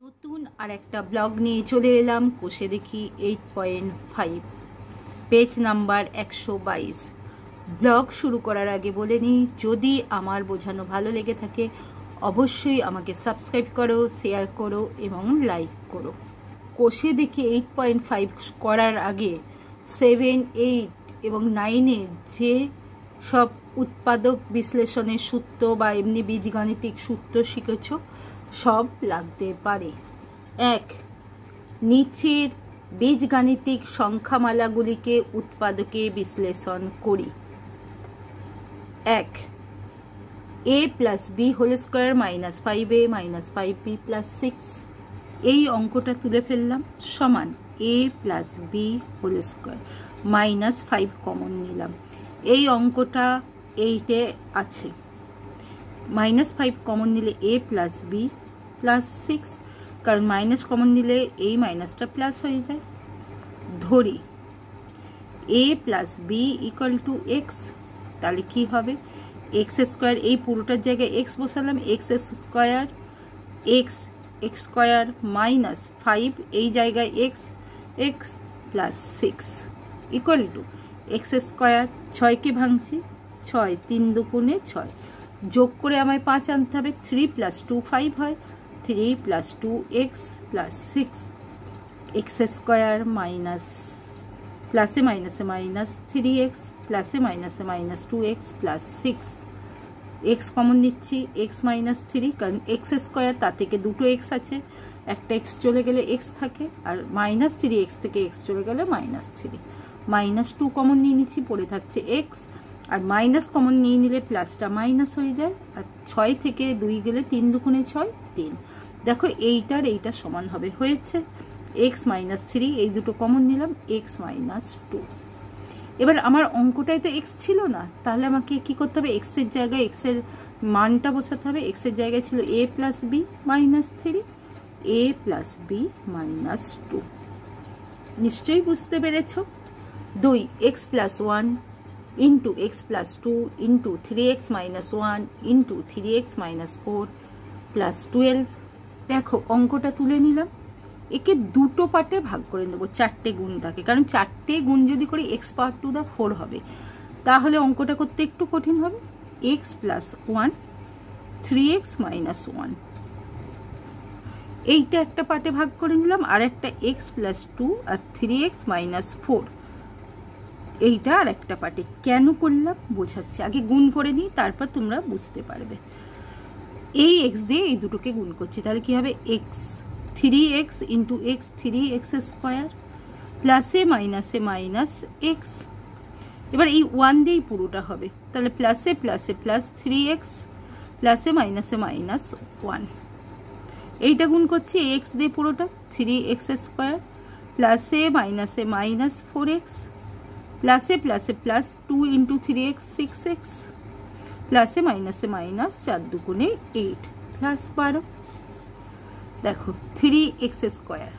নতুন আর একটা ব্লগ নিয়ে চলে এলাম। কষে দেখি 8.5 পেজ নাম্বার 122। ব্লগ শুরু করার আগে বলে নিই, যদি আমার বোঝানো ভালো লেগে থাকে অবশ্যই আমাকে সাবস্ক্রাইব করো, শেয়ার করো এবং লাইক করো। কষে দেখি 8.5 করার আগে 7, 8 এবং 9-এ যে সব উৎপাদক বিশ্লেষণের সূত্র বা এমনি বীজগাণিতিক সূত্র শিখেছ সব লাগতে পারে। 1. নিচের বীজগাণিতিক সংখ্যামালাগুলিকে উৎপাদকে বিশ্লেষণ করি। 1. a plus b whole square minus 5a minus 5b plus 6। এই অঙ্কটা তুলে ফেললাম সমান a plus b whole square minus 5 common নিলাম। এই অঙ্কটা 8-এ আছে। মাইনাস 5 কমন নিলে a প্লাস বি প্লাস 6, কারণ মাইনাস কমন নিলে এই মাইনাসটা প্লাস হয়ে যায়। ধরি a plus b equal to x, তাহলে কি হবে এক্স স্কোয়ার, এই পুরোটার জায়গায় এক্স বসালাম, x square x square minus 5 এই জায়গায় x x plus 6 equal to x square. 6কে ভাঙছি, 6 3 দুগুণে 6, যোগ করে আমায় 5 আনতে হবে। 3 প্লাস 2 5 হয়, 3 plus 2 x plus 6 x square minus প্লাসে মাইনাসে মাইনাস 3x প্লাসে মাইনাসে minus 2x plus 6। X common নিচ্ছি, এক্স মাইনাস 3, কারণ এক্স স্কোয়ার তার থেকে দুটো এক্স আছে, একটা এক্স চলে গেলে এক্স থাকে, আর মাইনাস 3x থেকে এক্স চলে গেলে মাইনাস 3। মাইনাস 2 কমন নিয়ে নিচ্ছি, পড়ে থাকছে এক্স, আর মাইনাস কমন নিয়ে নিলে প্লাসটা মাইনাস হয়ে যায়, আর 6 থেকে 2 গেলে 3 দুগুণে 6 3। দেখো এইটার এইটা সমান হবে, হয়েছে এক্স মাইনাস 3, এই দুটো কমন নিলাম এক্স মাইনাস 2। এবার আমার অঙ্কটাই তো এক্স ছিল না, তাহলে আমাকে কি করতে হবে, এক্সের জায়গায় এক্সের মানটা বসাতে হবে। এক্সের জায়গায় ছিল a plus b minus 3, a plus b minus 2। নিশ্চয়ই বুঝতে পেরেছ। 2 x plus 1 into x plus 2 into 3x minus 1 into 3x minus 4 plus 12। দেখো অঙ্কটা তুলে নিলাম, একে দুটো পার্টে ভাগ করে নেবো, 4টে গুণ থাকে, কারণ 4টে গুণ যদি করি x পাওয়ার টু দা 4 হবে, তাহলে অঙ্কটা করতে একটু কঠিন হবে। x প্লাস 1 3x মাইনাস 1, এইটা একটা পার্টে ভাগ করে নিলাম, আর একটা x প্লাস 2 আর 3x মাইনাস 4, এইটা আর একটা পার্টে। কেন করলাম বোঝাচ্ছি, আগে গুণ করে নিই তারপর তোমরা বুঝতে পারবে। এই x দিয়ে এই দুটোকে গুণ করছি, তাহলে কি হবে x 3x into x 3x square প্লাসে মাইনাসে মাইনাস এক্স। এবার এই 1 দিয়েই পুরোটা হবে, তাহলে প্লাসে প্লাসে প্লাস 3x প্লাসে মাইনাসে মাইনাস 1। এইটা গুণ করছি x দিয়ে পুরোটা 3x স্কোয়ার প্লাসে মাইনাসে মাইনাস 4x প্লাসে প্লাসে প্লাস 2 ইন্টু 3x 6x প্লাসে মাইনাসে মাইনাস 4 দুগুণে 8 প্লাস 12। দেখো 3x স্কোয়ার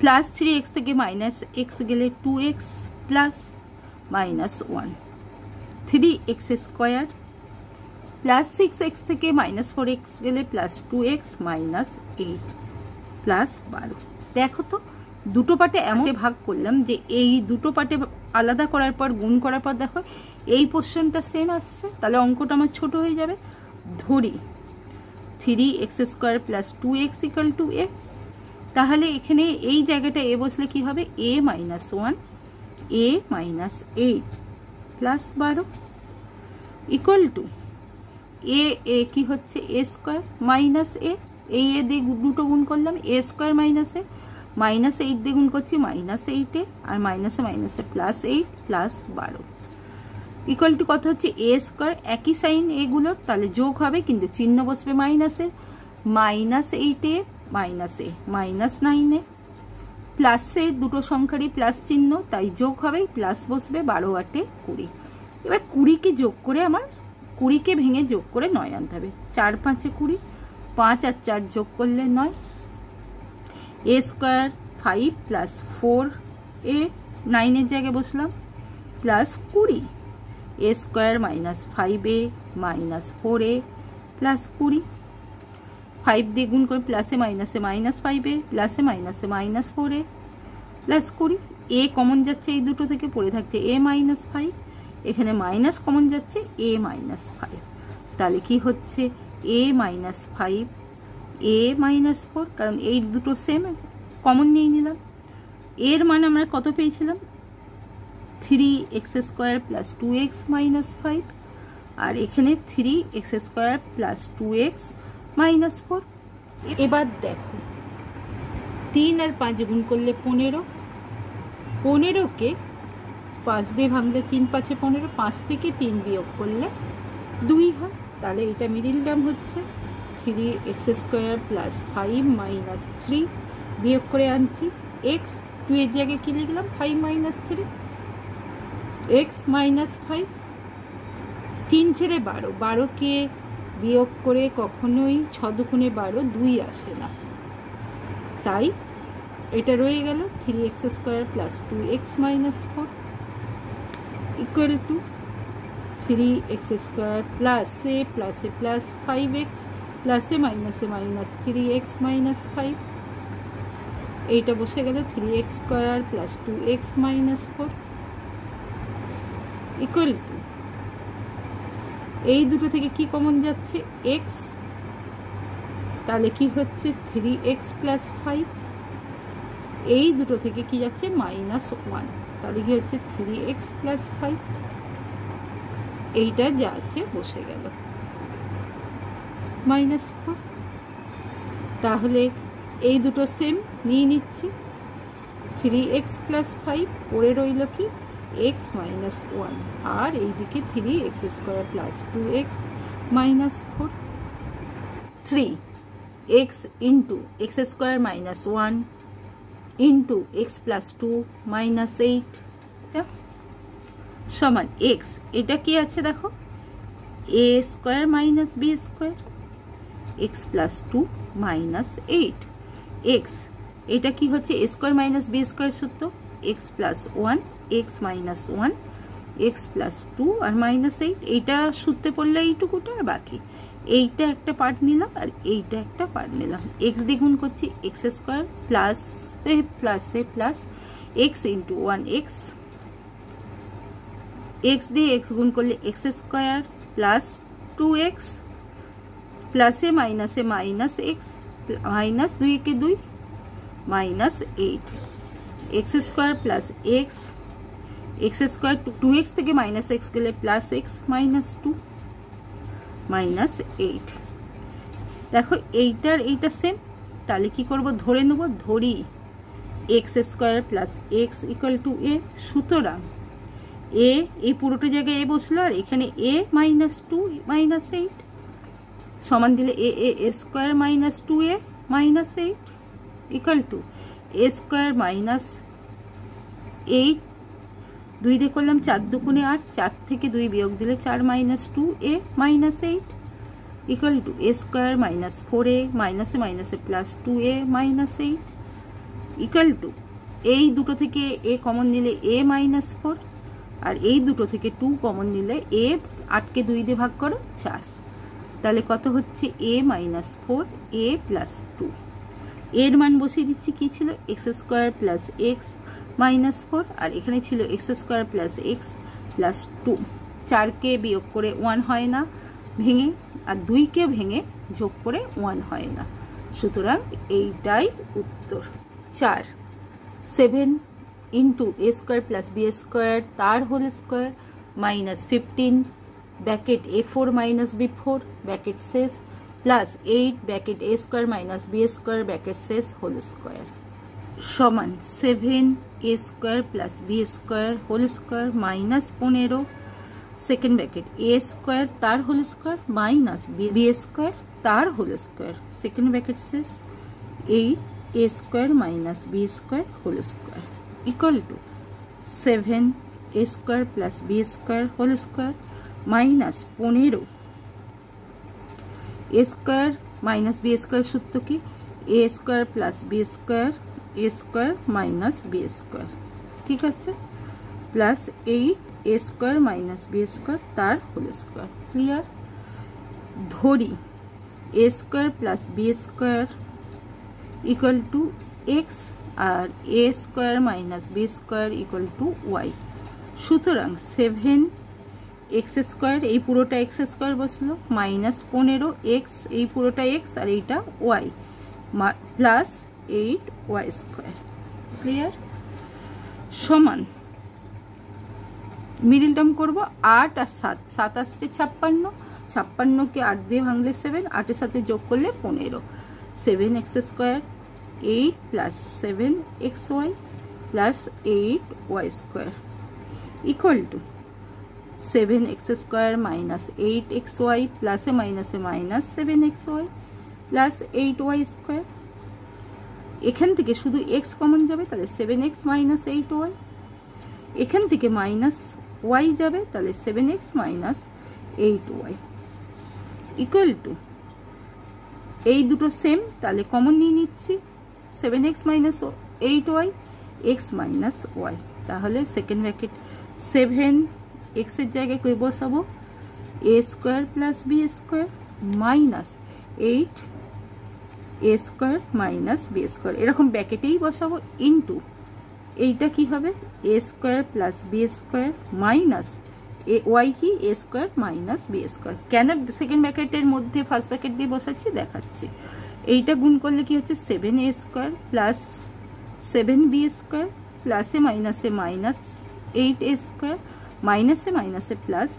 প্লাস 3x থেকে মাইনাস x গেলে 2x plus minus 1, 3x square plus 6x থেকে মাইনাস 4x গেলে প্লাস 2x মাইনাস 8 প্লাস 12। দেখো তো দুটো পার্টে এমন ভাগ করলাম যে এই দুটো পার্টে আলাদা করার পর গুণ করার পর দেখো এই পোর্শনটা সেম আসছে, তাহলে অঙ্কটা আমার ছোট হয়ে যাবে। ধরি 3x square plus 2x equal to a, তাহলে এখানে এই জায়গাটা a বসলে কি হবে a minus 1 a minus 8 plus 12 equal to a কি হচ্ছে a স্কোয়ার মাইনাস a, এই a দিয়ে দুটো গুণ করলাম a square minus a, minus 8 দিয়ে গুণ করছি মাইনাস 8 আর মাইনাসে মাইনাসে প্লাস 8 প্লাস 12 ইকুয়াল টু কত হচ্ছে a স্কোয়ার, একই সাইন এগুলোর, তাহলে যোগ হবে কিন্তু চিহ্ন বসবে মাইনাসে, minus 8a minus a minus 9a, প্লাসে দুটো সংখ্যারই প্লাস চিহ্ন তাই যোগ হবে, প্লাস বসবে, 12 8 20। এবার 20কে যোগ করে আমার 20কে ভেঙে যোগ করে 9 আনতে হবে। 4 5 20, 5 আর 4 যোগ করলে 9, a স্কোয়ার 5 প্লাস 4a 9-এর জায়গায় বসলাম plus 20, a square minus 5a minus 4a plus 20 5 দিয়ে গুণ করে প্লাসে মাইনাসে -5a প্লাসে মাইনাসে -4a প্লাস করি। a কমন যাচ্ছে এই দুটো থেকে, পড়ে থাকছে a -5, এখানে মাইনাস কমন যাচ্ছে a -5, তাহলে কি হচ্ছে a -5 a -4, কারণ এই দুটো সেম, কমন নিয়ে নিলাম। এর মানে আমরা কত পেয়েছিলাম 3x² + 2x - 5, আর এখানে 3x² + 2x - 4। এবার দেখো 3 আর 5 গুণ করলে 15, 15কে 5 দিয়ে ভাঙলে 3 5 15, 5 থেকে 3 বিয়োগ করলে 2 হয়, তাহলে এটা মিডিল টার্ম হচ্ছে 3x² + 5 - 3, বিয়োগ করে আনছি x, 2 এর জায়গায় কি লিখলাম 5 - 3, x - 5, 3 ছেড়ে 12, 12কে বিয়োগ করে কখনোই 6 দুগুণে 12 2 আসে না, তাই এটা রয়ে গেল 3x² + 2x - 4 equal to 3x² + 5x প্লাসে মাইনাসে -3x - 5, এইটা বসে গেল 3x² + 2x - 4 ইকুয়াল টু, এই দুটো থেকে কি কমন যাচ্ছে x, তাহলে কি হচ্ছে 3x + 5, এই দুটো থেকে কি যাচ্ছে -1, তাহলে কি হচ্ছে 3x + 5, এইটা যা আছে বসে গেল -4, তাহলে এই দুটো সেম নিয়ে নিচ্ছি, 3x + 5 পড়ে রইল কি x - 1, আর এইদিকে 3x² + 2x - 4, 3x * x² - 1 into x + 2 - 8 সমান x, এটা কি আছে দেখো a² - b², x + 2 - 8, x এটা কি হচ্ছে a² - b² সূত্র, x + 1 x - 1 x + 2 আর -8, এইটা সূত্রে পড়লে এইটুকুটা, আর বাকি এইটা একটা পার্ট নিলাম আর এইটা একটা পার্ট নিলাম। x দিয়ে গুণ করছি x² plus x × 1x, x দিয়ে x গুণ করলে x² প্লাস 2x প্লাসে মাইনাসে -x -2 কে 2 -8, x² plus x, x² 2x থেকে -x গেলে প্লাস x -2 -8, দেখো এইটার এইটা সেম, তাহলে কি করব ধরে নেব, ধরি x² + x = a, সুতরাং a এই পুরোটা জায়গায় a বসলো, আর এখানে a -2 -8 সমান দিলে a² - 2a - 8 equal to a² - 8, 2 দিয়ে করলাম 4 দুগুণে 8, 4 থেকে 2 বিয়োগ দিলে 4 - 2a - 8 equal to a² - 4a মাইনাসে মাইনাসে প্লাস 2a - 8 ইকুয়াল টু, এই দুটো থেকে a কমন নিলে a - 4, আর এই দুটো থেকে 2 কমন নিলে a, 8কে 2 দিয়ে ভাগ করো 4, তাহলে কত হচ্ছে a - 4 a + 2, এর মান বসিয়ে দিচ্ছি, কি ছিল x² + x - 4, আর এখানে ছিল x² + x + 2, 4কে বিয়োগ করে 1 হয় না ভেঙে, আর 2কে ভেঙে যোগ করে 1 হয় না, সুতরাং এইটাই উত্তর। 4 7 × a² + b² তার whole square -15 bracket a4 - b4 bracket শেষ plus 8 bracket a² - b² bracket শেষ হোল স্কোয়ার সমান 7 a² + b² whole square -15 second bracket a² তার হোল স্কোয়ার b² তার হোল স্কোয়ার সেকেন্ড ব্র্যাকেট শেষ 8 a² - b² whole square equal to 7 a² + b² whole square -15 a² - b² সূত্র কি a² + b² a² - b², ঠিক আছে, plus 8 a² - b² তার whole square. Clear? ধরি a square plus b square equal to x আর a square minus b square equal to y. সুতরাং 7 x square, এই পুরোটা এক্স স্কোয়ার বসলো, মাইনাস 15 এক্স, এই পুরোটা এক্স আর এইটা y, plus 8 y square. Clear? সমান মিডিল টার্ম করবো 8 আর 7, 7 8 56, 56কে 8 দিয়ে ভাঙলে 7, 8-এর সাথে যোগ করলে 15, 7 x square 8 plus 7 x y plus 8 y square equal to 7 x square minus 8 x y প্লাসে মাইনাসে minus 7 x y plus 8 y square. এখান থেকে শুধু এক্স কমন যাবে, তাহলে 7x মাইনাস 8 ওয়াই। এখান থেকে মাইনাস ওয়াই যাবে, তাহলে 7x minus 8 Y equal to, এই দুটো সেম, তাহলে কমন নিয়ে নিচ্ছি 7x minus 8 y, x minus y. তাহলে সেকেন্ড ব্র্যাকেট 7x এর জায়গায় কই বসাবো, a square plus b square minus 8 a square minus b square, এরকম ব্র্যাকেটেই বসাবো, ইন্টু এইটা কি হবে a square plus b square minus y কি a square minus b square. কেন সেকেন্ড ব্র্যাকেটের মধ্যে ফার্স্ট ব্র্যাকেট দিয়ে বসাচ্ছি দেখাচ্ছি। এইটা গুণ করলে কি হচ্ছে 7 a square plus 7 b square প্লাসে মাইনাসে মাইনাস 8 এ স্কোয়ার মাইনাসে মাইনাসে প্লাস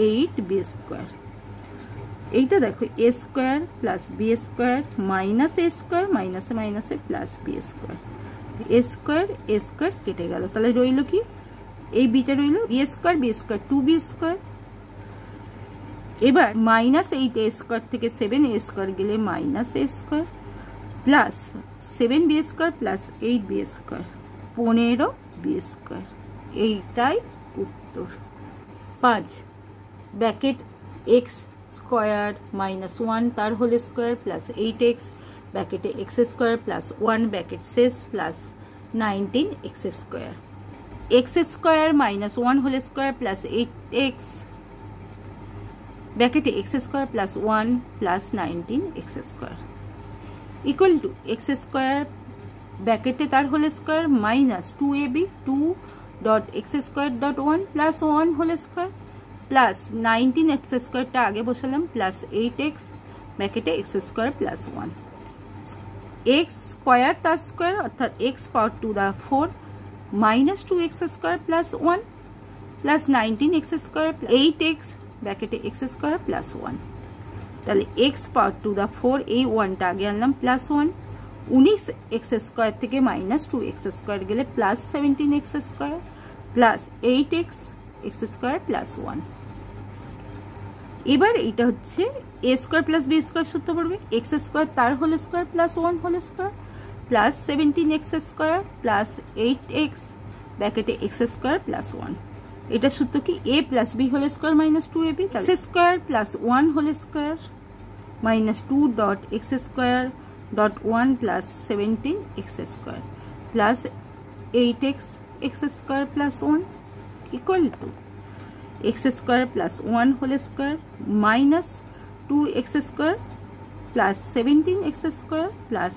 8 বি স্কোয়ার। এইটা দেখো a square plus b square minus a square মাইনাসে মাইনাসে plus b square, a square কেটে গেল, তাহলে রইল কি এই বিটা রইল বি স্কোয়ার 2 বি স্কোয়ার। এবার মাইনাস 8 এ স্কোয়ার থেকে 7 এ স্কোয়ার গেলে minus a square plus 7 b square plus 8 b square 15 b square. এইটাই উত্তর। 5 ব্র্যাকেট এক্স স্কোয়ার মাইনাস 1 তার হোল স্কোয়ার প্লাস 8x ব্র্যাকেটে এক্স স্কোয়ার প্লাস 1 ব্র্যাকেট শেষ plus 19 x square, x square minus 1 whole square plus 8x ব্র্যাকেটে x square plus 1 plus 19 x square equal to x square ব্র্যাকেটে তার whole square minus 2ab 2 dot x square dot 1 plus 1 whole square plus 19 x স্কোয়ারটা আগে বসালাম plus 8x ব্র্যাকেটে x square plus 1, x square তার square অর্থাৎ x power to the 4 minus 2x square plus 1 plus 19 x square 8x ব্র্যাকেটে x square plus 1, তাহলে x power to the 4 এই 1টা আগে আনলাম প্লাস 1, 19 এক্স স্কোয়ার থেকে মাইনাস 2x স্কোয়ার গেলে plus 17 x square plus 8x x square plus 1। এবার এইটা হচ্ছে a square plus b square সূত্র পড়বে এক্স স্কোয়ার তার whole square plus 1 whole square plus 17 x square plus 8x ব্র্যাকেটে x square plus 1। এটা সূত্র কি a plus b whole square minus 2ab x square plus 1 whole square minus 2 dot x square dot 1 plus 17 x square plus 8x x square plus 1 equal to x square plus 1 whole square minus 2x square plus 17 x square plus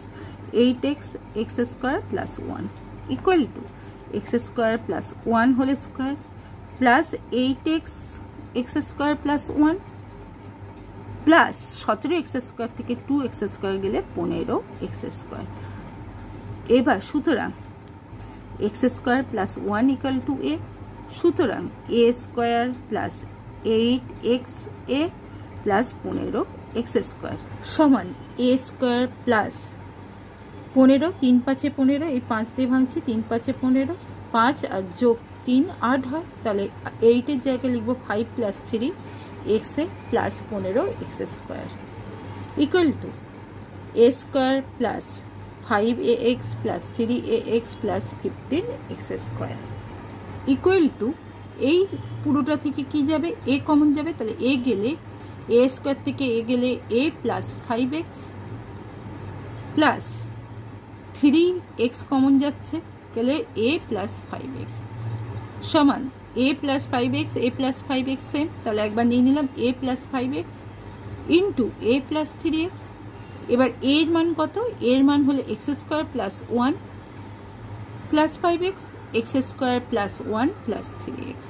8x x square plus 1 equal to x square plus 1 whole square plus 8x x square plus 1 plus 17x square থেকে 2x square গেলে 15x square. এবার সুতরাং x square plus 1 equal to এ, সুতরাং এ square plus 8x এ plus 15x square সমান এ square plus 15 3 5 15, এই 5 দিয়ে ভাঙছি 3 5 15, 5 আর যোগ 3 8 হয়, তাহলে 8 এর জায়গায় লিখবো 5 plus 3x A plus 15x square equal to A square plus 5ax plus 3ax plus 15x square equal to এই পুরোটা থেকে কি যাবে এ কমন যাবে, তাহলে এ গেলে এ স্কোয়ার থেকে এ গেলে এ plus 5x plus 3x common যাচ্ছে গেলে এ প্লাস 5x সমান এ প্লাস 5x এ প্লাস 5x সেম, তাহলে একবার নিয়ে নিলাম এ প্লাস 5x ইন্টু এ প্লাস 3x। এবার এর মান কত? এর মান হলো x square plus 1 plus 5x, x square plus 1 plus 3x।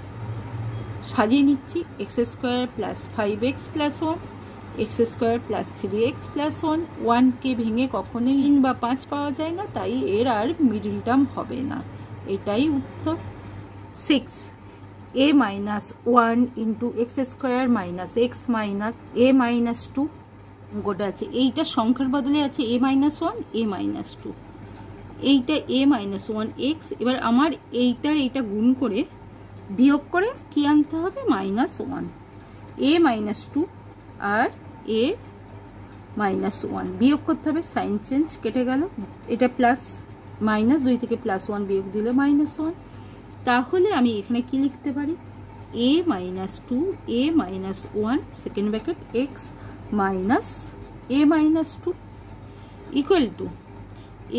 সাজিয়ে নিচ্ছি, x square plus 5x plus 1, x square plus 3x plus 1। 1কে ভেঙে কখনোই 3 বা 5 পাওয়া যায় না, তাই এর আর মিডল টার্ম হবে না। এটাই উত্তর। 6 a minus 1 into x square minus x minus a minus 2 গোটা আছে। এইটা সংখ্যার বদলে আছে a মাইনাস 1 a মাইনাস 2, এইটা a মাইনাস 1x। এবার আমার এইটা গুণ করে বিয়োগ করে কি আনতে হবে? মাইনাস 1। a মাইনাস 2 আর a মাইনাস 1 বিয়োগ করতে হবে, সাইন চেঞ্জ, কেটে গেল। এটা প্লাস মাইনাস 2 থেকে প্লাস 1 বিয়োগ দিলে মাইনাস 1। তাহলে আমি এখানে কি লিখতে পারি? a minus 2 a minus 1 second bracket x minus a minus 2 equal to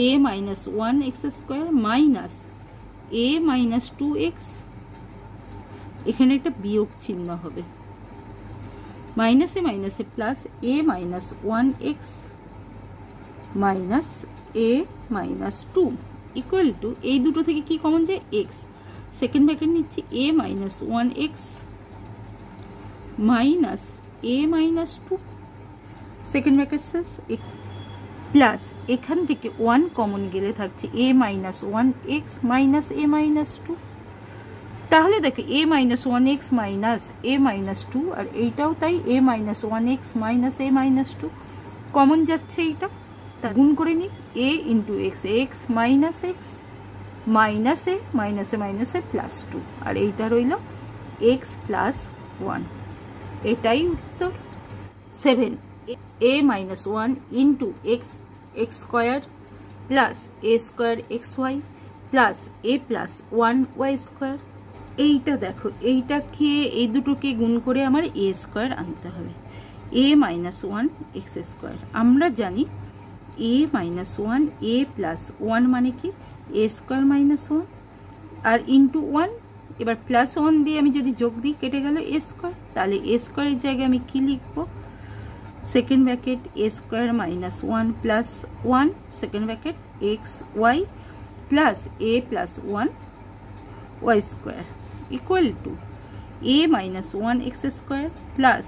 a minus 1 x square minus a minus 2x। এখানে একটা বিয়োগ চিহ্ন হবে, মাইনাসে মাইনাসে plus a minus 1x minus a minus 2 equal to এই দুটো থেকে কি কমন যায়? x। সেকেন্ড ব্র্যাকেট নিচ্ছি, a minus 1x minus a minus 2 second bracket শেষ, প্লাস এখান থেকে 1 কমন গেলে থাকছে a minus 1x minus a minus 2। তাহলে দেখো a minus 1x minus a minus 2 আর এইটাও তাই, a minus 1x minus a minus 2 common যাচ্ছে। এইটা গুণ করে নিই, a into x x minus x minus a মাইনাসে মাইনাসে প্লাস 2 আর এইটা রইল x প্লাস 1। এটাই উত্তর। 7 a minus 1 into x x square plus a square xy plus a plus 1y square. এইটা দেখো, এইটাকে এই দুটোকে গুণ করে আমার a স্কোয়ার আনতে হবে। a মাইনাস 1 এক্স স্কোয়ার, আমরা জানি a মাইনাস 1 a প্লাস 1 মানে কি? a স্কোয়ার মাইনাস 1 আর ইন্টু 1। এবার প্লাস 1 দিয়ে আমি যদি যোগ দিই কেটে গেল a স্কোয়ার, তাহলে a স্কোয়ারের জায়গায় আমি কি লিখবো? Second bracket a square minus 1 plus 1 second bracket x y plus a plus 1 y square equal to a minus 1 x square plus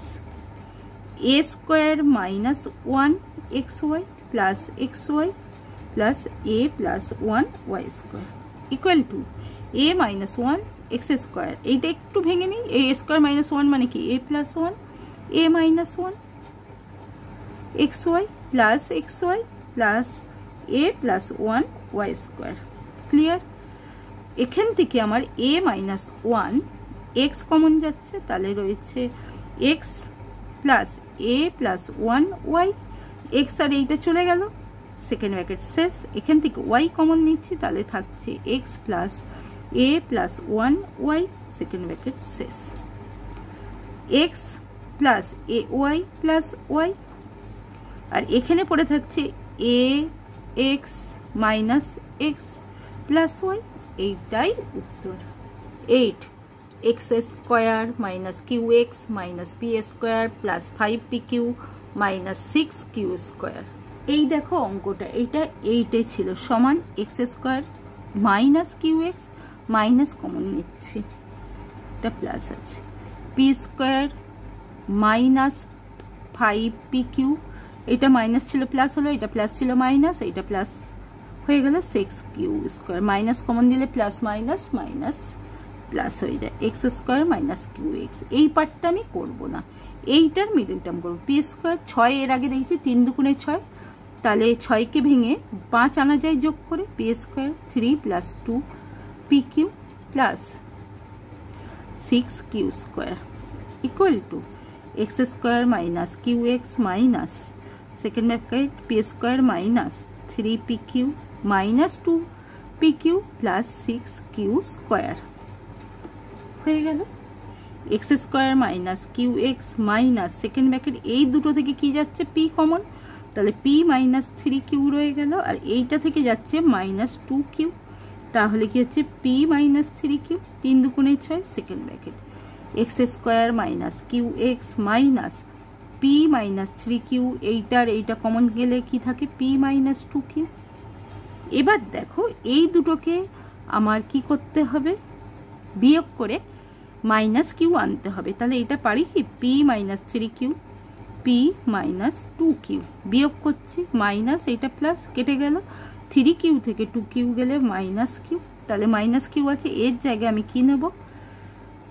a square minus 1 xy plus xy plus a plus 1 y square equal to a minus 1 x square. এইটা একটু ভেঙে নিই, a square minus 1 মানে কি? a plus 1 a minus 1 xy plus xy plus a plus 1 y square. Clear? এখান থেকে আমার a minus 1 x common যাচ্ছে, তাহলে রয়েছে x plus a plus 1 y। x আর এইটা চলে গেল, সেকেন্ড ব্র্যাকেট শেষ। এখান থেকে y কমন নিচ্ছি, তাহলে থাকছে x plus a plus 1 y second bracket শেষ। x plus a y plus y আর এখানে পড়ে থাকছে a x minus x plus y। এইটাই উত্তর। 8 x square minus q x minus p square plus 5pq minus 6q square. এই দেখো অঙ্কটা, এইটা 8 ছিল, সমান x square minus q x minus common নিচ্ছি, এটা প্লাস আছে, পি স্কোয়ার মাইনাস 5pq, এটা মাইনাস ছিল প্লাস হলো, এটা প্লাস ছিল মাইনাস, এটা প্লাস হয়ে গেল 6q স্কোয়ার। মাইনাস কমন দিলে প্লাস মাইনাস মাইনাস প্লাস হয়ে যায়, x square minus q x. এই পার্টটা আমি করবো না, এইটার মিডল টার্ম করবো। পি স্কোয়ার 6 এর আগে দেখছি 3 দুগুণে 6, তাহলে 6কে ভেঙে 5 আনা যায় যোগ করে, p square 3 plus 2pq plus 6q square equal to x square minus q x minus second bracket p square minus 3pq minus 2pq plus 6q square হয়ে গেল। X square minus q x minus second bracket এই দুটো থেকে কি যাচ্ছে? P common, তাহলে p minus 3q রয়ে গেল, আর এইটা থেকে যাচ্ছে মাইনাস 2q, তাহলে কি হচ্ছে? পি মাইনাস 3q 3 দুগুণে 6 second bracket x square minus q x minus p p minus 3q, এইটা কমন গেলে কি থাকে পি মাইনাস 2q। এবার দেখো এই দুটোকে আমার কি করতে হবে, বিয়োগ করে মাইনাস কিউ আনতে হবে। তাহলে এটা পারি কি P minus 3q, p minus 2q, বিয়োগ করছি মাইনাস, এটা প্লাস কেটে গেল, 3q থেকে 2q গেলে মাইনাস কিউ, তাহলে মাইনাস কিউ আছে, এর জায়গায় আমি কি নেব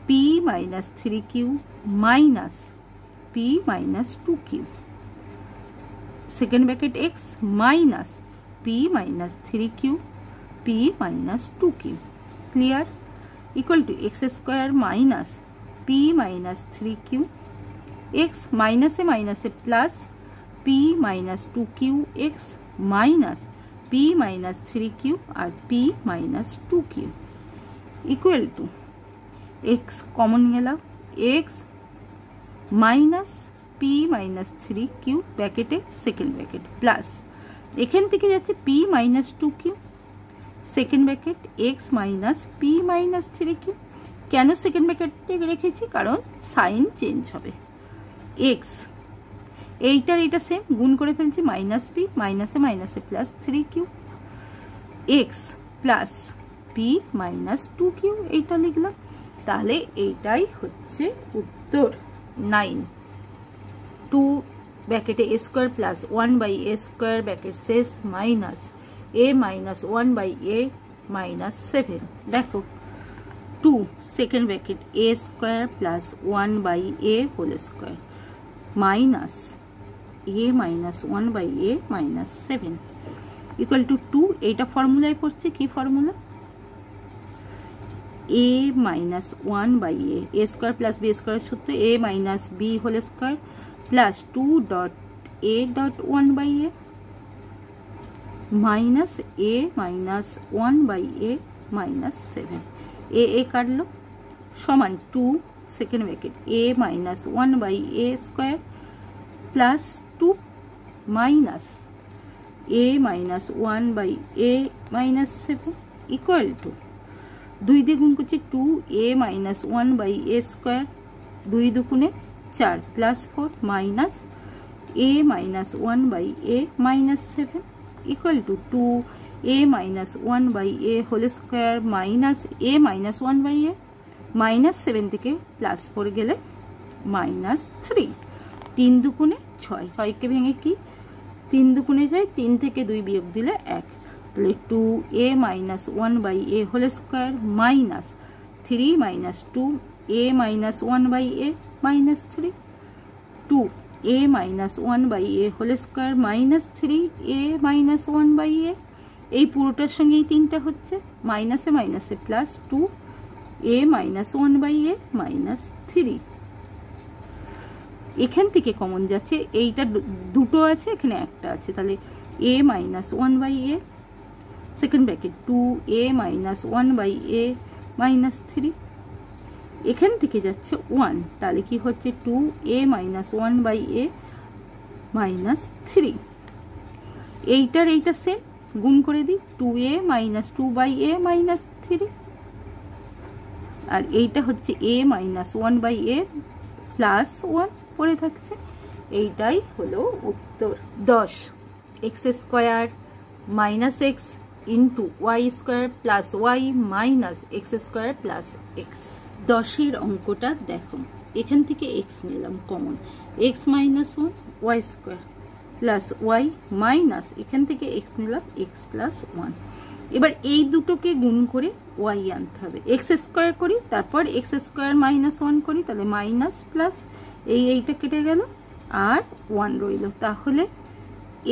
p minus 3q minus p minus 2q, second bracket x minus p minus 3q p minus 2q, clear, equal to x square minus p minus 3q, x মাইনাসে মাইনাসে plus p minus 2q x minus p minus 3q আর p minus 2q, equal to x common গেলাম, x minus p minus 3q ব্র্যাকেটে second bracket plus, এখান থেকে যাচ্ছে P minus 2q, second bracket x minus p minus 3q। কেন second ব্র্যাকেটে রেখেছি, কারণ সাইন চেঞ্জ হবে। এক্স এইটার এটা সেম, গুণ করে ফেলছি মাইনাস পি, মাইনাসে মাইনাসে plus 3q, x plus p minus 2q, এইটা লিখলাম। তাহলে এইটাই হচ্ছে উত্তর 9। 2 ব্র্যাকেটে a square plus 1 by a square bracket শেষ minus a minus 1 by a minus 7। দেখো 2 second bracket a square plus 1 by a whole square minus a minus 1 by a minus 7 equal to 2। এইটা ফর্মুলায় পড়ছে, কি formula, a minus 1 by a square plus b square সূত্র a minus b whole square plus 2 dot a dot 1 by a minus a minus 1 by a minus 7, a কাটলো সমান 2 second bracket a minus 1 by a square plus 2 minus a minus 1 by a minus 7 equal to 2 দিয়ে গুণ করছি 2 a minus 1 by a square, 2 দুগুণে 4 plus 4 minus a minus 1 by a minus 7 equal to 2 a minus 1 by a whole square minus a minus 1 by a minus 7 থেকে plus 4 গেলে minus 3, 3 দুগুণে 6, 6কে ভেঙে কি 3 দুগুণে যায়, 3 থেকে 2 বিয়োগ দিলে 1, তাহলে 2 a minus 1 by a whole square minus 3 minus 2 a minus 1 by a minus 3, 2 a minus 1 by a whole square minus 3 a minus 1 by a, এই পুরোটার সঙ্গে এই 3টা হচ্ছে মাইনাসে মাইনাসে plus 2 a minus 1 by a minus 3। এখান থেকে কমন যাচ্ছে, এইটা দুটো আছে, এখানে একটা আছে, তাহলে a minus 1 by a second bracket 2 a minus 1 by a minus 3, এখান থেকে যাচ্ছে 1, তাহলে কি হচ্ছে 2 a minus 1 by a minus 3। এইটার এইটা সেম, গুণ করে দিই 2 a minus 2 by a minus 3, আর এইটা হচ্ছে a minus 1 by a plus 1 পড়ে থাকছে। এইটাই হলো উত্তর। 10 x square minus x into Y square plus y minus x square plus x. 10-এর অঙ্কটা দেখো, এখান থেকে এক্স নিলাম কমন, x minus 1 y square plus y minus এখান থেকে এক্স নিলাম এক্স প্লাস 1। এবার এই দুটোকে গুণ করে ওয়াই আনতে হবে, এক্স স্কোয়ার করি তারপর এক্স স্কোয়ার মাইনাস 1 করি, তাহলে মাইনাস প্লাস এইটা কেটে গেল আর 1 রইল। তাহলে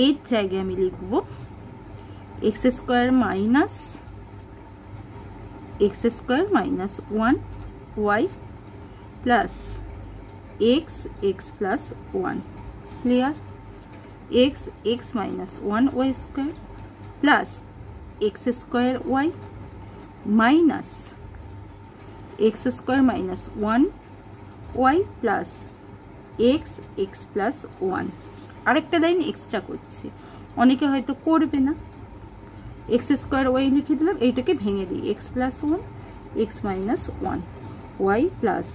এর জায়গায় আমি লিখব x square minus 1 y plus x plus 1, clear, x minus 1 y square plus x square y minus x square minus 1 y plus x plus 1। আরেকটা লাইন এক্সট্রা করছি, অনেকে হয়তো করবে না, এক্স স্কোয়ার ওয়াই লিখে দিলাম, এইটাকে ভেঙে দিই x plus 1 x minus 1 y plus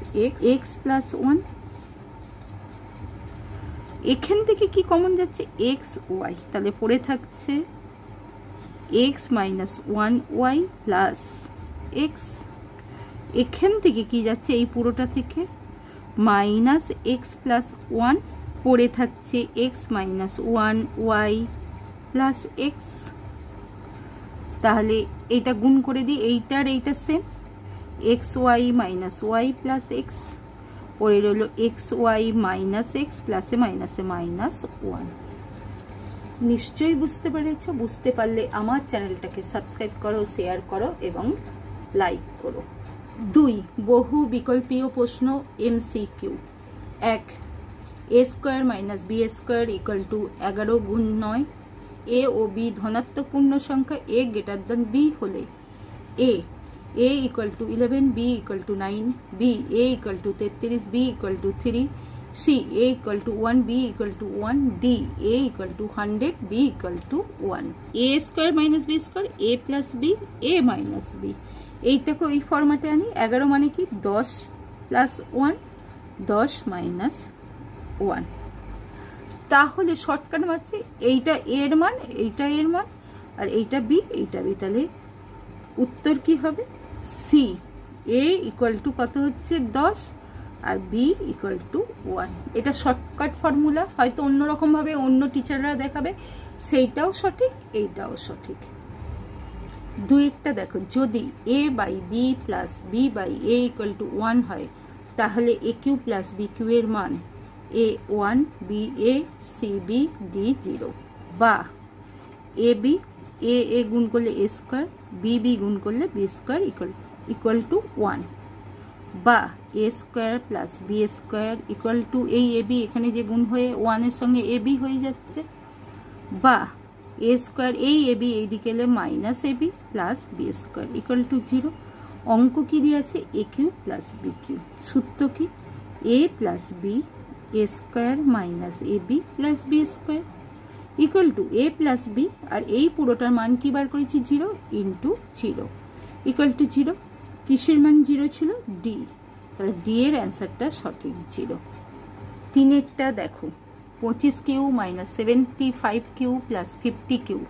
x plus 1 এখান থেকে কি কমন যাচ্ছে এক্স ওয়াই, তাহলে পড়ে থাকছে x minus one y plus x. এখান থেকে কি যাচ্ছে এই পুরোটা থেকে মাইনাস এক্স প্লাস ওয়ান, পড়ে থাকছে x minus one y plus x. তাহলে এটা গুণ করে দিই, এইটার এইটা same, x y minus y plus x, পড়ে রইল এক্স ওয়াই মাইনাস এক্স প্লাসে মাইনাসে মাইনাস ওয়ান। নিশ্চয়ই বুঝতে পেরেছো? বুঝতে পারলে আমার চ্যানেলটাকে সাবস্ক্রাইব করো, শেয়ার করো এবং লাইক করো। 2 বহু বিকল্পীয় প্রশ্ন MCQ। 1 a square minus b square equal to 11 গুণ 9। এ ও বি ধনাত্মক পূর্ণ সংখ্যা, এ গ্রেটার দ্যান বি হলে a equal to 11, b equal to 9, b a equal to 33, b equal to 3, c a equal to 1, b equal to 1, d a equal to 100, b equal to 1। A square minus b square, a plus b, a minus b. এইটাকে ওই ফরম্যাটে আনি। 11 মানে কি 10 plus 1, 10 minus 1। তাহলে shortcut মারছি, এইটা এর মান, এইটা এর মান, আর এইটা বি, এইটা বি। তাহলে উত্তর কি হবে? সি। এ ইকুয়াল টু কত হচ্ছে 10 আর বি ইকুয়াল টু 1। এটা শর্টকাট ফর্মুলা, হয়তো অন্যরকমভাবে অন্য টিচাররা দেখাবে, সেইটাও সঠিক, এইটাও সঠিক। 2টা দেখো, যদি a by b plus b by a equal to 1 হয়, তাহলে a q plus b q এর মান a 1, b a, c b, d 0। বা এ বি, এ গুণ করলে এ স্কোয়ার, বি বি গুণ করলে বি স্কোয়ার ইকুয়াল টু 1। বা a square plus b square equal to, এই এ বি এখানে যে গুণ হয়ে 1-এর সঙ্গে এ বি হয়ে যাচ্ছে। বা এ স্কোয়ার, এই এ বি এইদিকে এলে minus a b plus b square equal to 0। অঙ্ক কি দিয়ে আছে? A q plus b q. সূত্র কি? A plus b a square minus a b plus b square equal to a plus b, আর এই পুরোটার মান কি বার করেছি? 0 ইন্টু 0 ইকুয়াল টু 0। কিসের মান 0 ছিল? ডি। তাহলে ডি এর অ্যান্সারটা সঠিক 0। 3এরটা দেখো, 25 q minus 75 q plus 50 q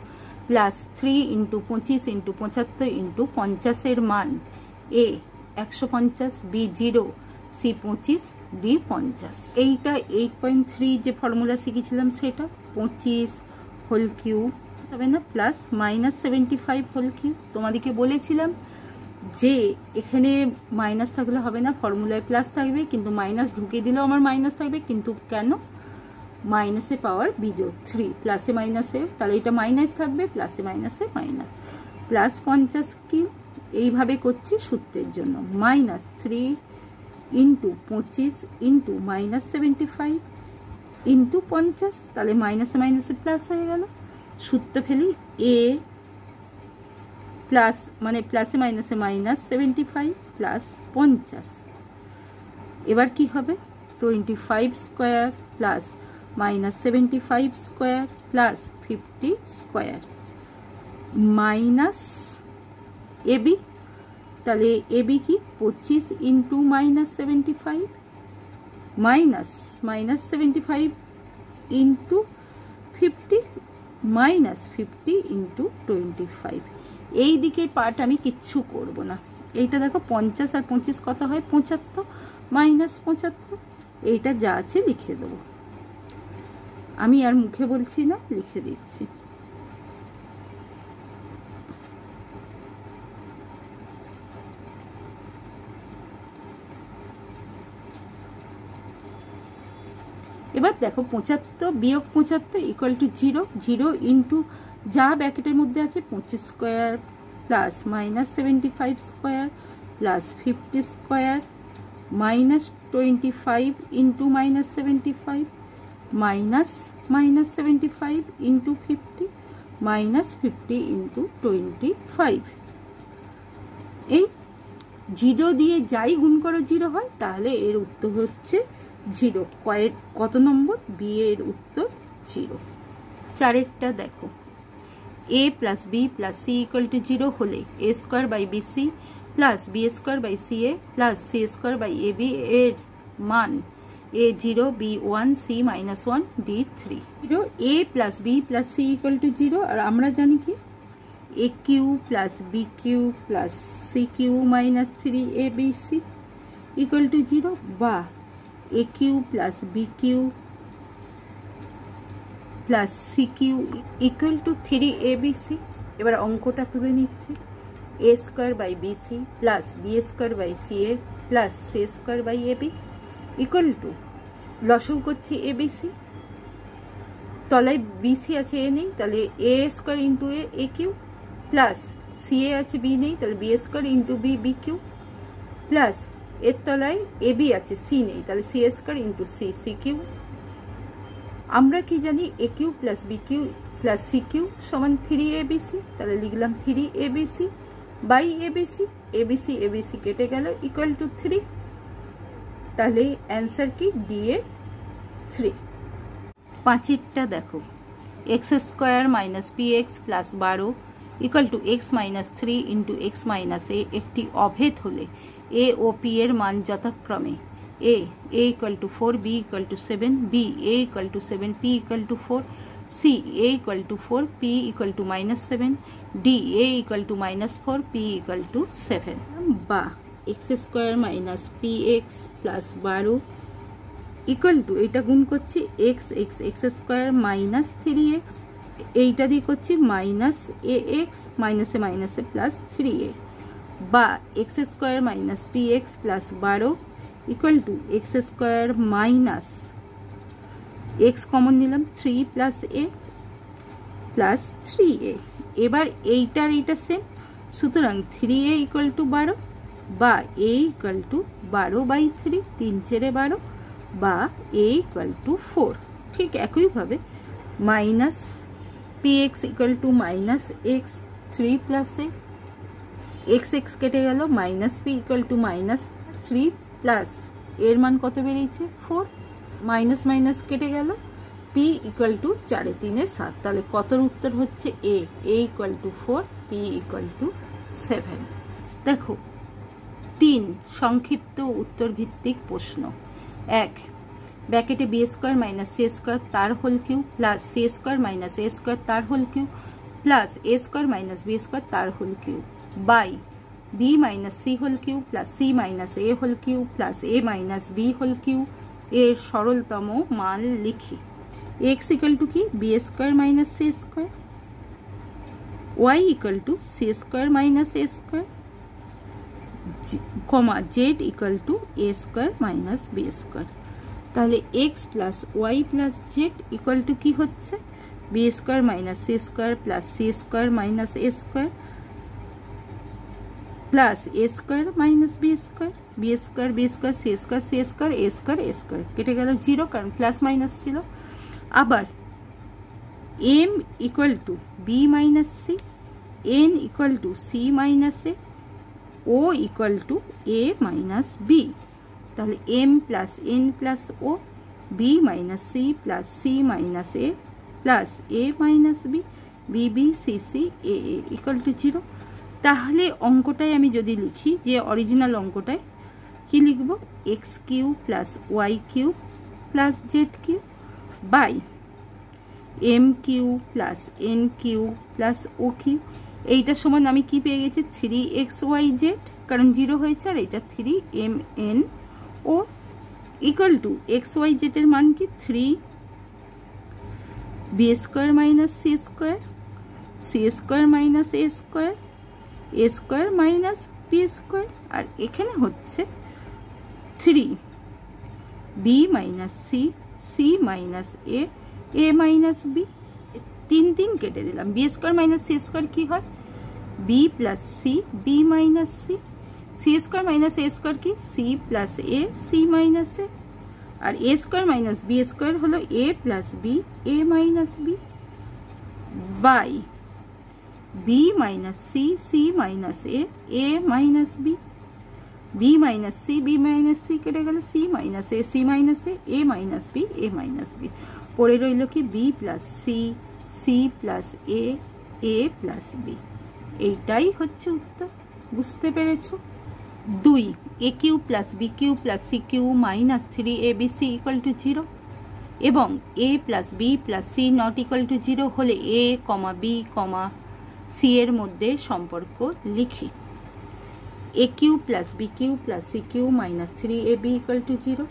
plus 3 into 25 into 75 into 50-এর মান এ 150, বি 0, সি 25, ডি 50। এইটা 8.3 যে ফর্মুলা শিখেছিলাম সেটা, 25 হোল কিউ হবে না, প্লাস মাইনাস 75 হোল কিউ। তোমাদেরকে বলেছিলাম যে এখানে মাইনাস থাকলে হবে না, ফর্মুলায় প্লাস থাকবে, কিন্তু মাইনাস ঢুকে দিলেও আমার মাইনাস থাকবে। কিন্তু কেন? মাইনাসে পাওয়ার বিজোড় 3, প্লাসে মাইনাসে, তাহলে এটা মাইনাস থাকবে, প্লাসে মাইনাসে মাইনাস, প্লাস 50 কিউ। এইভাবে করছি সূত্রের জন্য, minus 3 into 25 into minus 75 into 50, তাহলে মাইনাসে মাইনাসে প্লাস হয়ে গেল। সূত্র ফেলি, এ প্লাস মানে প্লাসে মাইনাসে মাইনাস 75 প্লাস 50। এবার কি হবে? 25 square plus minus 75 square plus 50 square minus ab. তাহলে এবি কি? 25 into minus 75 minus 75 into 50 minus 50 into 25। এই দিকের পার্ট আমি কিচ্ছু করব না। এইটা দেখো 50 আর 25 কত হয়? 75 মাইনাস 75। এইটা যা আছে লিখে দেবো, আমি আর মুখে বলছি না, লিখে দিচ্ছি। এবার দেখো 75 বিয়োগ 75 ইকুয়াল টু 0, 0 ইন্টু যা ব্র্যাকেটের মধ্যে আছে 25 square plus minus 75 square plus 50 square minus 25 into minus 75 minus 75 into 50 minus 50 into 25। এই 0 দিয়ে যাই গুণ করো 0 হয়, তাহলে এর উত্তর হচ্ছে 0। কত নম্বর? বি এর উত্তর 0। 4এরটা দেখো, a plus b plus c equal to 0 হলে a square by b c plus b square by c a plus c square by a b এর মান a 0 b 1 c minus 1 d 3 0 a plus b plus c equal to 0 আর আমরা জানি কি a cube plus b cube plus c cube minus 3 abc equal to 0 বা a cube plus b cube plus c cube equal to 3 abc এবার অঙ্কটা তুলে নিচ্ছি a square by bc plus b square by ca plus c square by ab equal to লসাগু করছি abc তলায় bc আছে a নেই তাহলে a square into a cube plus ca আছে b নেই তাহলে b square into b b cube plus এর তলায় ab আছে c নেই তাহলে c square into c c cube আমরা কি জানি a cube plus b cube plus c cube সমান 3abc তাহলে লিখলাম 3abc by abc abc abc কেটে গেল ইকুয়াল টু 3 তাহলে অ্যানসার কি ডি এ 3 পাঁচেরটা দেখো x square minus px plus 12 equal to x minus 3 into x minus a একটি অভেদ হলে a ও p এর মান যথাক্রমে a equal to 4 b equal to 7 b a equal to 7 p equal to 4 c a equal to 4 p equal to minus 7 d a equal to minus 4 p equal to 7 বা x square minus px plus 12 equal two এটা গুণ করছি x x x square minus 3x এইটা দিয়ে করছি minus ax মাইনাসে মাইনাসে plus 3a বা x square minus px plus 12 equal to x square minus x common নিলাম 3 প্লাস a প্লাস 3a এবার এইটার এইটা সেম সুতরাং 3a ইকুয়াল টু 12 বা a ইকুয়াল টু 12 বাই 3 3 4 12 বা a ইকুয়াল টু 4 ঠিক একইভাবে minus px equal to minus x 3 plus a x x কেটে গেল minus p equal to minus 3 plus এর মান কত বেরিয়েছে 4 মাইনাস মাইনাস কেটে গেল p ইকুয়াল টু 4 3 7 তাহলে কতর উত্তর হচ্ছে a equal to 4 p equal to 7 দেখো 3 সংক্ষিপ্ত উত্তর ভিত্তিক প্রশ্ন 1 ব্র্যাকেটে b square minus c square তার whole cube plus c square minus a square তার whole cube plus a square minus b square তার whole cube by b minus c whole cube plus c minus a whole cube plus a minus b whole cube এর সরলতম মান লিখি x equal to কি b square minus c square y equal to c square minus a square comma z equal to a square minus b square তাহলে x plus y plus z equal to কি হচ্ছে b square minus c square plus c square minus a square plus a square minus b square b square b square c square c square a square a square কেটে গেল 0 কারণ plus minus ছিল আবার m equal to b minus c n equal to c minus a o equal to a minus b তাহলে m plus n plus o b minus c plus c minus a plus a minus b b b c c a a equal to 0 তাহলে অঙ্কটায় আমি যদি লিখি যে original অঙ্কটায় কি লিখব x cube plus y cube plus z cube by m cube plus n cube plus o cube এইটার সমান আমি কি পেয়ে গেছি 3xyz কারণ 0 হয়েছে আর এটা 3mn ও ইকুয়াল টু xyz এর মান কি 3 b square minus c square c square minus a square a square minus b square আর এখানে হচ্ছে 3 b minus c c minus a a minus b 3 3 কেটে দিলাম b square minus c square কি হয় b plus c b minus c c square minus a square কি c plus a c minus a আর a square minus b square হলো a plus b a minus b by b minus c c minus a a minus b b minus c b minus c কেটে গেল c minus a c minus a minus b a minus b পড়ে রইল কি b plus c c plus a plus b এইটাই হচ্ছে উত্তর বুঝতে পেরেছো 2 a cube plus b cube plus c cube minus 3abc equal to 0 এবং a plus b plus c not equal to 0 হলে a comma b comma c এর মধ্যে সম্পর্ক লিখি। a cube plus b cube plus c cube minus 3ab equal to 0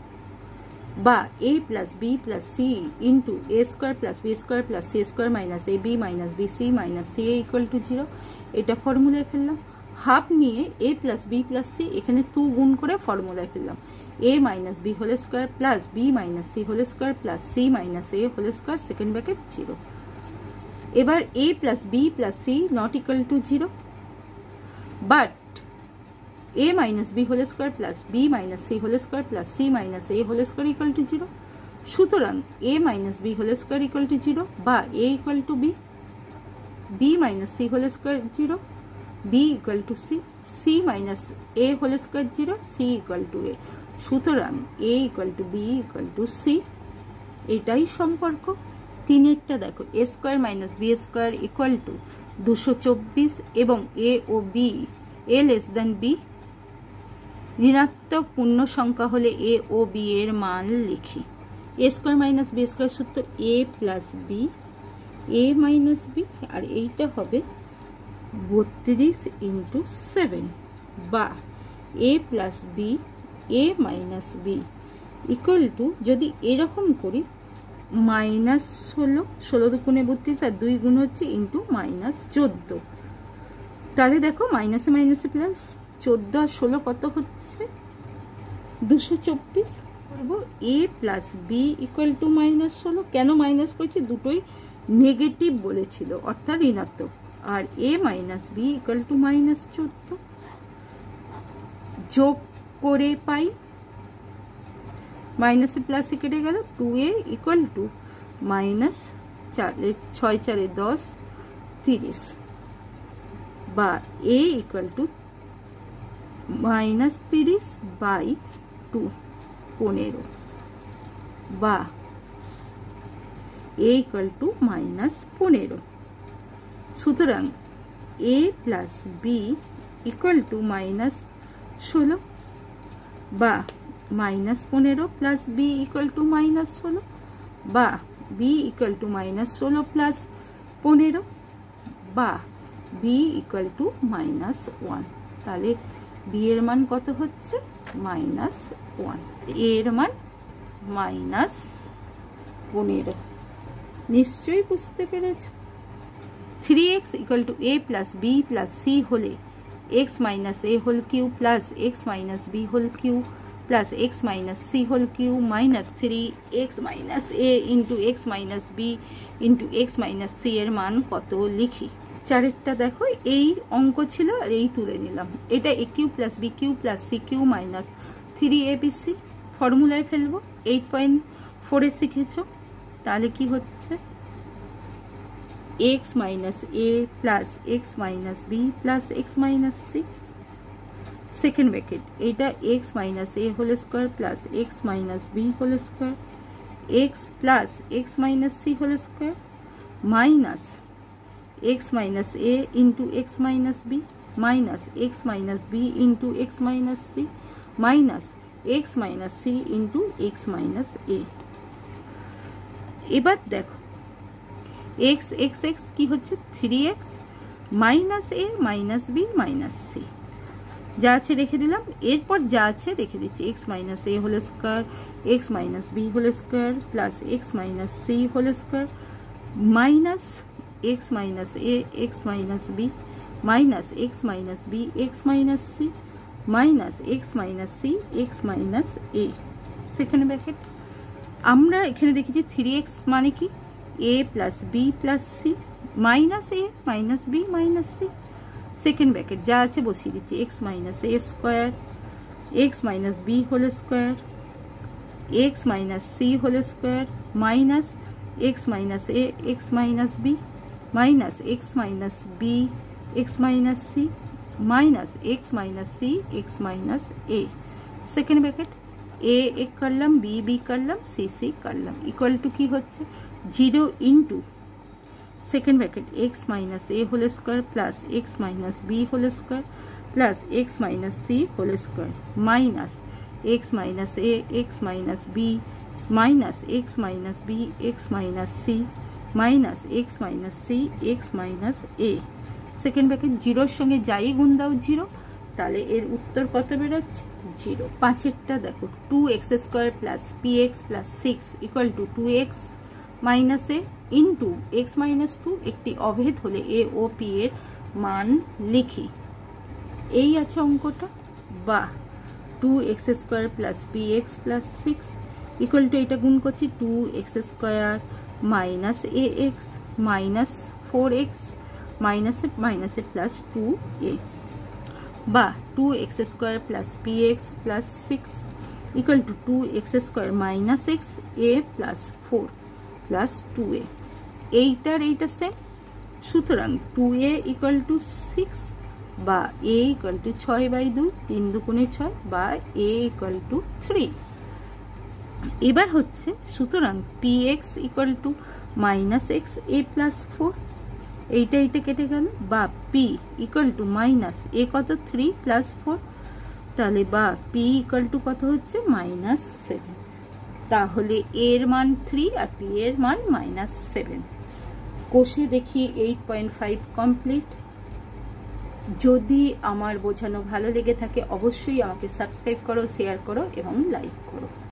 বা a plus b plus c into a square plus b square plus c square minus ab minus b c minus c a equal to 0। এটা ফর্মুলায় ফেললাম। Half নিয়ে a plus b plus c এখানে 2 গুণ করে ফর্মুলায় ফেললাম। a minus b whole square plus b minus c whole square plus c minus a whole square second bracket 0। এবার a plus b plus c not equal to 0 but a minus b whole square plus b minus c whole square plus c minus a whole square equal to 0 সুতরাং a minus b whole square equal to 0 বা a equal to b, b minus c whole square 0, b equal to c, c minus a whole square 0, c equal to a। সুতরাং a equal to b equal to c, এটাই সম্পর্ক। তিনেরটা দেখো a square minus b square equal to 224 এবং a ও b a less than b, ঋণাত্মক পূর্ণ সংখ্যা হলে a ও b এর মান লিখি। a square minus b square সূত্র a plus b a minus b, আর এইটা হবে 32 ইন্টু 7 বা a plus b a minus b equal to, যদি এরকম করি মাইনাস 16 দুগুণে 32 আর 2 গুণ হচ্ছে ইন্টু মাইনাস 14। তাহলে দেখো মাইনাসে মাইনাসে প্লাস 14 আর 16 কত হচ্ছে 224। করবো a plus b equal to minus 16। কেন মাইনাস করছি, দুটোই নেগেটিভ বলেছিল অর্থাৎ ঋণাত্মক, আর a minus b equal to minus 14। যোগ করে পাই মাইনাসে প্লাসে কেটে গেল 2a ইকুয়াল টু মাইনাস 6 4 10 30 বা a equal to minus 30 by 2 15 বা a ইকুয়াল টু মাইনাস 15। সুতরাং a plus b equal to minus 16 বা minus 15 plus b equal to minus 16 বা b equal to minus 16 plus 15 বা বি ইকুয়াল টু মাইনাস 1। তাহলে B এর মান কত হচ্ছে মাইনাস 1, এর মান মাইনাস 15। নিশ্চয়ই বুঝতে পেরেছ। 3x equal to a plus b plus c হলে x minus a whole cube plus x minus b whole cube plus x minus c whole cube minus 3x minus a into x minus b into x minus c এর মান কত লিখি। চারেরটা দেখো এই অঙ্ক ছিল আর এই তুলে নিলাম। এটা a cube plus b cube plus c cube minus 3abc ফর্মুলায় ফেলবো। 8.4 শিখেছো। তাহলে কি হচ্ছে x minus a plus x minus b plus x minus c second bracket, এটা x minus a whole square plus x minus b whole square x plus x minus c whole square minus x minus a into x minus b minus x minus b into x minus c minus x minus c into x minus a। এবার দেখো x x x কি হচ্ছে 3x minus a minus b minus c, যা আছে রেখে দিলাম। এরপর যা আছে রেখে দিচ্ছি x minus a whole square x minus b whole square plus x minus c whole square minus x minus a x minus b minus x minus b x minus c minus x minus c x minus a second bracket. আমরা এখানে দেখেছি 3x মানে কি a plus b plus c minus a minus b minus c second bracket, যা আছে বসিয়ে দিচ্ছি x minus a square x minus b whole square x minus c whole square minus x minus a x minus b minus x minus b x minus c minus x minus c x minus a second bracket. a এক করলাম b b করলাম c c করলাম equal to কি হচ্ছে 0 into second bracket x minus a whole square plus x minus b whole square plus x minus c whole square minus x minus a x minus b minus x minus b x minus c minus x minus c x minus a. Second bracket জিরোর সঙ্গে যাই গুণ দাও zero, তাহলে এর উত্তর কত বেরোচ্ছে? জিরো। পাঁচেরটা দেখো, 2x² plus px plus 6 equal two 2x minus এ ইন্টু এক্স মাইনাস 2 একটি অভেদ হলে এ ও পি এর মান লিখি। এই আছে অঙ্কটা। বা 2x² plus px plus 6 equal two, এটা গুণ করছি 2x² minus ax minus 4x মাইনাসে প্লাস 2a। বা 2x² plus px plus 6 equal two 2x² minus x a plus 4 plus 2a। এইটা সেম, সুতরাং 2a ইকুয়াল টু 6 বা a ইকুয়াল টু 6/2, 3 দুগুণে 6, বা a ইকুয়াল টু 3। এবার হচ্ছে, সুতরাং px equal to minus x a plus 4, এইটা কেটে গেল। বা p equal to minus a কত 3 প্লাস 4, তাহলে বা p ইকুয়াল টু কত হচ্ছে -7। তাহলে এর মান 3 আর p এর মান -7। কষে দেখি 8.5 কমপ্লিট। যদি আমার বোঝানো ভালো লেগে থাকে অবশ্যই আমাকে সাবস্ক্রাইব করো, শেয়ার করো এবং লাইক করো।